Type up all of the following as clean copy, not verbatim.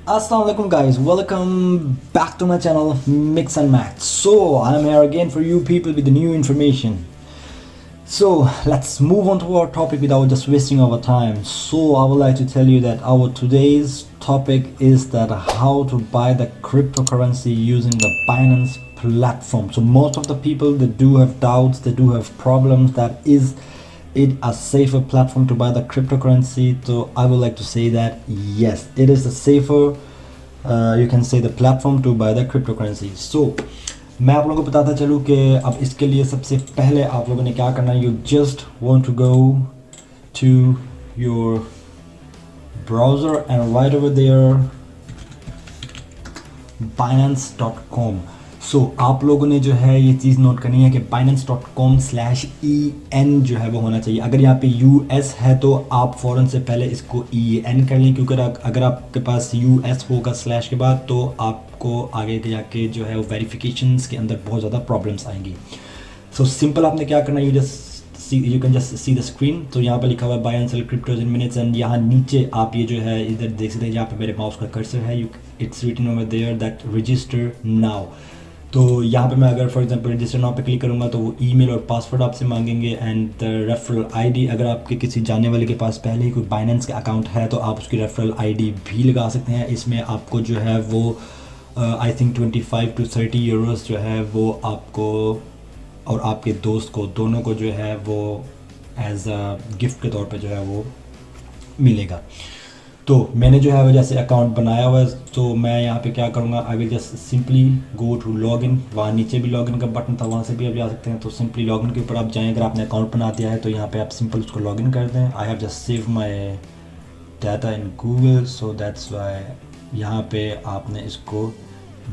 Assalamualaikum guys, welcome back to my channel Mix and Match. So I'm here again for you people with the new information. So let's move on to our topic without just wasting our time. So I would like to tell you that our today's topic is that how to buy the cryptocurrency using the Binance platform. So most of the people that do have doubts, they do have problems, that is it a safer platform to buy the cryptocurrency. So I would like to say that yes, it is a safer you can say the platform to buy the cryptocurrency. So मैं आप लोगों को बताता चलूँ कि अब इसके लिए सबसे पहले आप लोगों ने क्या करना है. You just want to go to your browser and write over there binance.com. सो आप लोगों ने जो है ये चीज़ नोट करनी है कि binance.com/en जो है वो होना चाहिए. अगर यहाँ पे US है तो आप फ़ौरन से पहले इसको EN कर लें, क्योंकि अगर आपके पास US होगा स्लैश के बाद तो आपको आगे जाके जो है वो वेरिफिकेशंस के अंदर बहुत ज़्यादा प्रॉब्लम्स आएंगी. सो सिंपल आपने क्या करना है, you can just see the screen. तो यहाँ पे लिखा हुआ है buy and sell cryptos in minutes and यहाँ नीचे आप ये जो है इधर देख सकते हैं जहाँ पे मेरे माउस का कर्सर है, it's written over there that register now. तो यहाँ पे मैं अगर फॉर एग्जांपल रजिस्टर नाउ पे क्लिक करूँगा तो वो ईमेल और पासवर्ड आपसे मांगेंगे एंड रेफरल आईडी. अगर आपके किसी जानने वाले के पास पहले ही कोई बाइनेंस का अकाउंट है तो आप उसकी रेफरल आईडी भी लगा सकते हैं. इसमें आपको जो है वो आई थिंक 25 to 30 यूरोस जो है वो आपको और आपके दोस्त को दोनों को जो है वो एज अ गिफ्ट के तौर पे जो है वो मिलेगा. तो मैंने जो है वो जैसे अकाउंट बनाया हुआ है तो मैं यहाँ पे क्या करूँगा, I will just simply go to login. वहाँ नीचे भी लॉगिन का बटन था, वहाँ से भी आप जा सकते हैं. तो सिंपली लॉगिन के ऊपर आप जाएँ. अगर आपने अकाउंट बना दिया है तो यहाँ पे आप सिंपल उसको लॉगिन कर दें. आई have just save my data in Google, so that's why यहाँ पे आपने इसको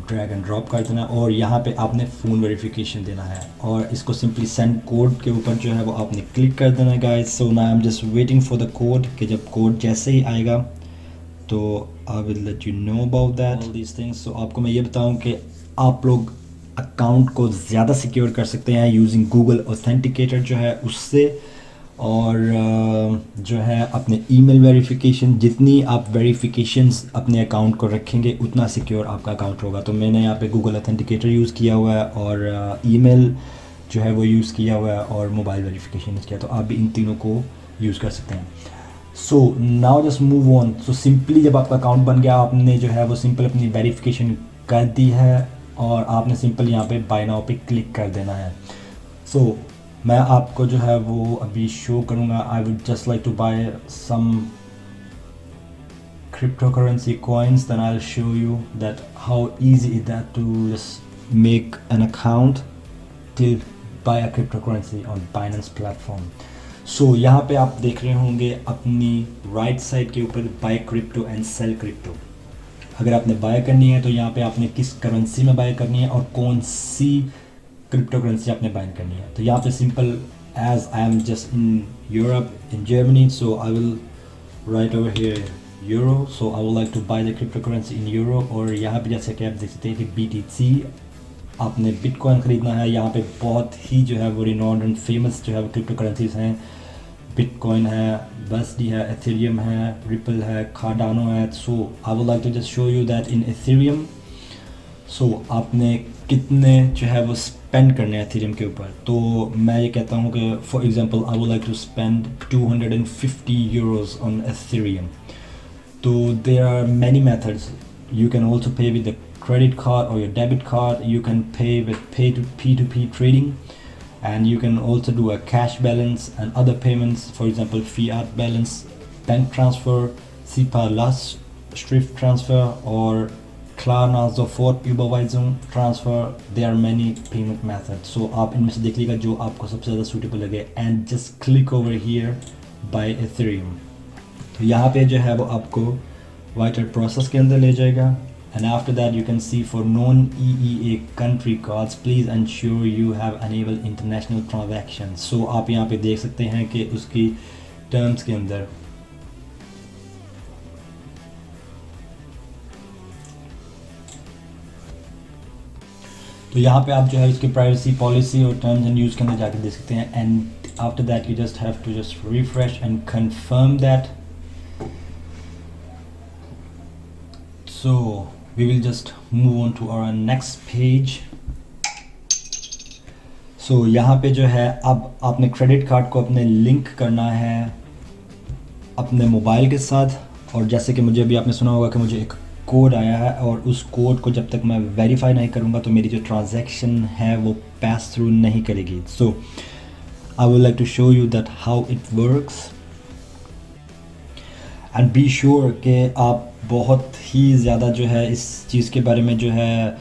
ड्रैग एंड ड्रॉप कर देना और यहाँ पे आपने फ़ोन वेरिफिकेशन देना है और इसको सिंपली सेंड कोड के ऊपर जो है वो आपने क्लिक कर देना है guys. So now I am just waiting for the code कि जब कोड जैसे ही आएगा तो I will let you know about that all these things. So आपको मैं ये बताऊँ कि आप लोग अकाउंट को ज़्यादा सिक्योर कर सकते हैं यूजिंग गूगल ऑथेंटिकेटर जो है उससे, और जो है अपने ईमेल वेरिफिकेशन, जितनी आप वेरिफिकेशंस अपने अकाउंट को रखेंगे उतना सिक्योर आपका अकाउंट होगा. तो मैंने यहाँ पे गूगल ऑथेंटिकेटर यूज़ किया हुआ है और ईमेल जो है वो यूज़ किया हुआ है और मोबाइल वेरिफिकेशन यूज़ किया. तो आप भी इन तीनों को यूज़ कर सकते हैं. So now just move on. So simply जब आपका अकाउंट बन गया, आपने जो है वो सिंपल अपनी वेरिफिकेशन कर दी है और आपने सिंपल यहाँ पे बाय नाउ पे क्लिक कर देना है. सो मैं आपको जो है वो अभी शो करूँगा. I would just like to buy some cryptocurrency coins, then I'll show you that how easy is that to just make an account to buy a cryptocurrency on Binance platform. So यहाँ पे आप देख रहे होंगे अपनी right side के ऊपर buy crypto and sell crypto. अगर आपने बाय करनी है तो यहाँ पे आपने किस करेंसी में बाय करनी है और कौन सी क्रिप्टोकरेंसी आपने बाय करनी है. तो यहाँ पे simple as I am just in Europe in Germany, so I will write over here euro. So I would like to buy the cryptocurrency in euro. और यहाँ पे जैसे कि आप देख सकते हैं कि BTC आपने बिटकॉइन ख़रीदना है. यहाँ पे बहुत ही जो है वो रिनॉन्ड एंड फेमस जो है वो क्रिप्टोकरेंसीज हैं. बिटकॉइन है, बसडी है, एथेरियम है, रिपल है, कार्डानो है. So I would like to just show you that in Ethereum. So आपने कितने जो है वो स्पेंड करने हैं एथेरियम के ऊपर. तो मैं ये कहता हूँ कि for example I would like to spend 250 euros on Ethereum. तो there are many methods. You can also pay with the credit card or your debit card. You can pay with P2P trading, and you can also do a cash balance and other payments, for example fiat balance, bank transfer, SEPA Lastschrift transfer or Klarna sofort Überweisung transfer. There are many payment methods. So आप इनमें से देख लीजिएगा जो आपको सबसे ज़्यादा suitable लगे and just click over here by Ethereum. तो यहाँ पे जो है वो आपको वाइटर प्रोसेस के अंदर ले जाएगा. And after that you can see for non-EEA country cards please ensure you have enabled international transactions. So आप यहाँ पे देख सकते हैं कि उसकी टर्म्स के अंदर तो यहाँ पे आप जो है इसकी प्राइवेसी पॉलिसी और टर्म्स एंड यूज़ के अंदर जाके देख सकते हैं. And after that you just have to just refresh and confirm that. So we will just move on to our next page. So यहाँ पे जो है अब आपने क्रेडिट कार्ड को अपने लिंक करना है अपने मोबाइल के साथ, और जैसे कि मुझे अभी आपने सुना होगा कि मुझे एक कोड आया है, और उस कोड को जब तक मैं वेरीफाई नहीं करूँगा तो मेरी जो ट्रांजैक्शन है वो पास थ्रू नहीं करेगी. So I would like to show you that how it works, and be sure कि आप बहुत ही ज़्यादा जो है इस चीज़ के बारे में जो है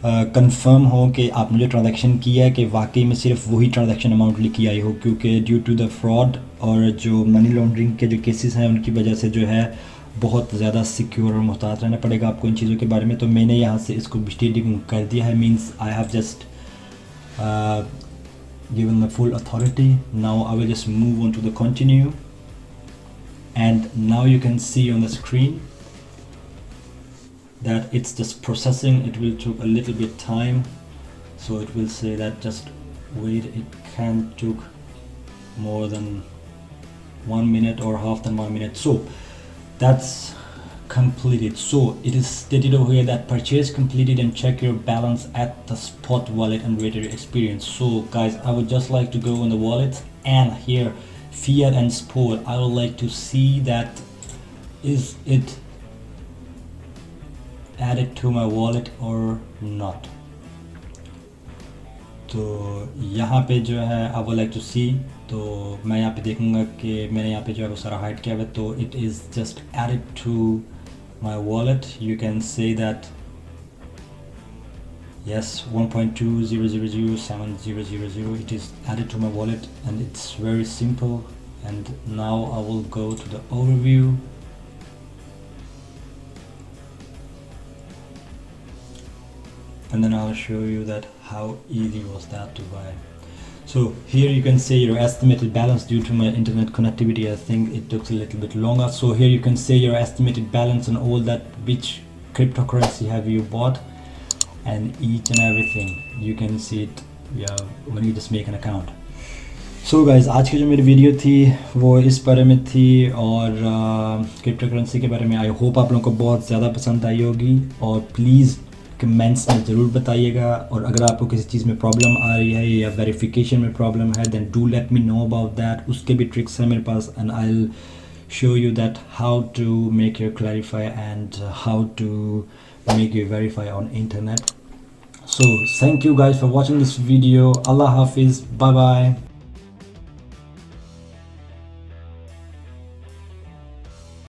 कंफर्म हो कि आपने जो ट्रांजैक्शन किया है कि वाकई में सिर्फ वही ट्रांजैक्शन अमाउंट लिखी आई हो, क्योंकि ड्यू टू द फ्रॉड और जो मनी लॉन्ड्रिंग के जो केसेस हैं उनकी वजह से जो है बहुत ज़्यादा सिक्योर और मुहतात रहना पड़ेगा आपको इन चीज़ों के बारे में. तो मैंने यहाँ से इसको स्टेटिंग कर दिया है, means I have just given the full authority. Now I will just move on to the continue, and now you can see on the screen that it's just processing. It will take a little bit time, so it will say that just wait. It can took more than 1 minute or half than 1 minute. So that's completed. So it is stated over here that purchase completed and check your balance at the spot wallet and rate your experience. So guys, I would just like to go in the wallet, and here fiat and spot, I would like to see that is it add it to my wallet or not. तो यहाँ पे जो है I would like to see, तो मैं यहाँ पे देखूँगा कि मैंने यहाँ पे जो है वो सारा हाइड किया है, तो it is just added to my wallet. You can say that yes, 1.20007000 it is added to my wallet, and it's very simple. And now I will go to the overview. And then I'll show you that how easy was that to buy. So here you can say your estimated balance due to my internet connectivity. I think it took a little bit longer. So here you can say your estimated balance and all that, which cryptocurrency have you bought, and each and everything you can see it, yeah, when you just make an account. So guys, आज की जो मेरी video थी वो इस बारे में थी, और क्रिप्टो करेंसी के बारे में. आई होप आप लोगों को बहुत ज़्यादा पसंद आई होगी, और प्लीज़ कमेंट्स में ज़रूर बताइएगा. और अगर आपको किसी चीज़ में प्रॉब्लम आ रही है या वेरिफिकेशन में प्रॉब्लम है, then do let me know about that. उसके भी ट्रिक्स हैं मेरे पास, and I will show you that how to make you clarify and how to make you verify on internet. So thank you guys for watching this video. Allah Hafiz. Bye bye.